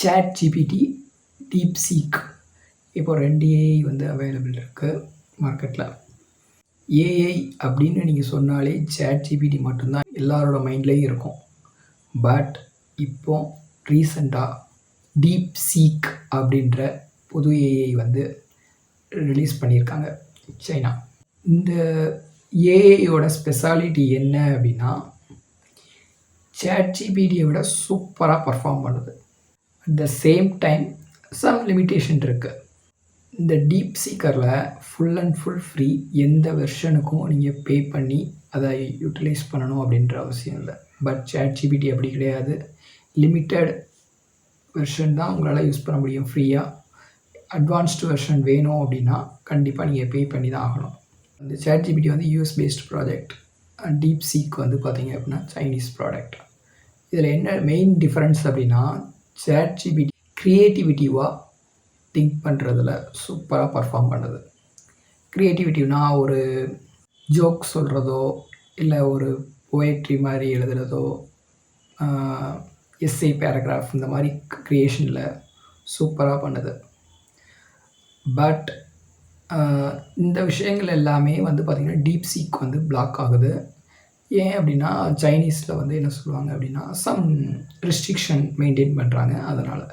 Chat GPT, DeepSeek இப்போ 2 AI வந்து available இருக்குது மார்க்கெட்டில். ஏஐ அப்படின்னு நீங்கள் சொன்னாலே சாட் ஜிபிடி மட்டும்தான் எல்லாரோட மைண்ட்லேயும் இருக்கும். பட் இப்போ ரீசெண்டாக டீப்சீக் அப்படின்ற புது ஏஐ வந்து ரிலீஸ் பண்ணியிருக்காங்க சைனா. இந்த ஏஐயோட ஸ்பெஷாலிட்டி என்ன அப்படின்னா, சாட் ஜிபிடியை விட சூப்பராக பர்ஃபார்ம் பண்ணுது. At the same time some limitation இருக்குது. இந்த டீப்சீக்கரில் ஃபுல் அண்ட் ஃபுல் ஃப்ரீ. எந்த வெர்ஷனுக்கும் நீங்கள் பே பண்ணி அதை யூட்டிலைஸ் பண்ணணும் அப்படின்ற அவசியம் இல்லை. பட் சாட் ஜிபிடி அப்படி கிடையாது. லிமிட்டட் வெர்ஷன் தான் உங்களால் யூஸ் பண்ண முடியும் ஃப்ரீயாக. அட்வான்ஸ்டு வெர்ஷன் வேணும் அப்படின்னா கண்டிப்பாக நீங்கள் பே பண்ணி தான் ஆகணும். இந்த சாட் ஜிபிடி வந்து யூஎஸ் பேஸ்ட் ப்ராஜெக்ட். டீப்சீக் வந்து பார்த்திங்க அப்படின்னா சைனீஸ் ப்ராடக்ட். இதில் என்ன மெயின் டிஃப்ரென்ஸ் அப்படின்னா, சாட் ஜிபிடி க்ரியேட்டிவிட்டிவாக திங்க் பண்ணுறதுல சூப்பராக பர்ஃபார்ம் பண்ணுது. க்ரியேட்டிவிட்டினா ஒரு ஜோக் சொல்கிறதோ, இல்லை ஒரு போயட்ரி மாதிரி எழுதுகிறதோ, எஸ்ஸே பேராகிராஃப் இந்த மாதிரி க்ரியேஷனில் சூப்பராக பண்ணுது. பட் இந்த விஷயங்கள் எல்லாமே வந்து பார்த்திங்கன்னா டீப்சீக் வந்து பிளாக் ஆகுது. ஏன் அப்படின்னா, சைனீஸில் வந்து என்ன சொல்லுவாங்க அப்படின்னா, சம் ரெஸ்ட்ரிக்ஷன் மெயின்டைன் பண்ணுறாங்க அதனால்.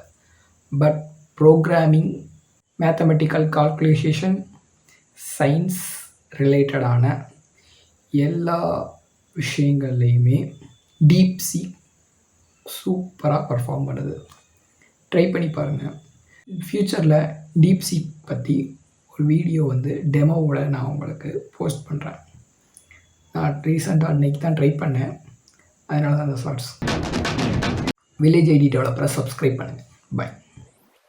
But programming, mathematical calculation, science ரிலேட்டடான எல்லா விஷயங்கள்லையுமே டீப்சீக் சூப்பராக பர்ஃபார்ம் பண்ணுது. ட்ரை பண்ணி பாருங்கள். ஃப்யூச்சரில் டீப்சீக் பற்றி ஒரு வீடியோ வந்து டெமோவோட நான் உங்களுக்கு போஸ்ட் பண்ணுறேன். நான் ரீசெண்டாக அன்றைக்கி தான் ட்ரை பண்ணேன். அதனால தான் அந்த ஷார்ட்ஸ். வில்லேஜ் ஐடி டெவலப்பரை சப்ஸ்கிரைப் பண்ணுங்கள். பாய்.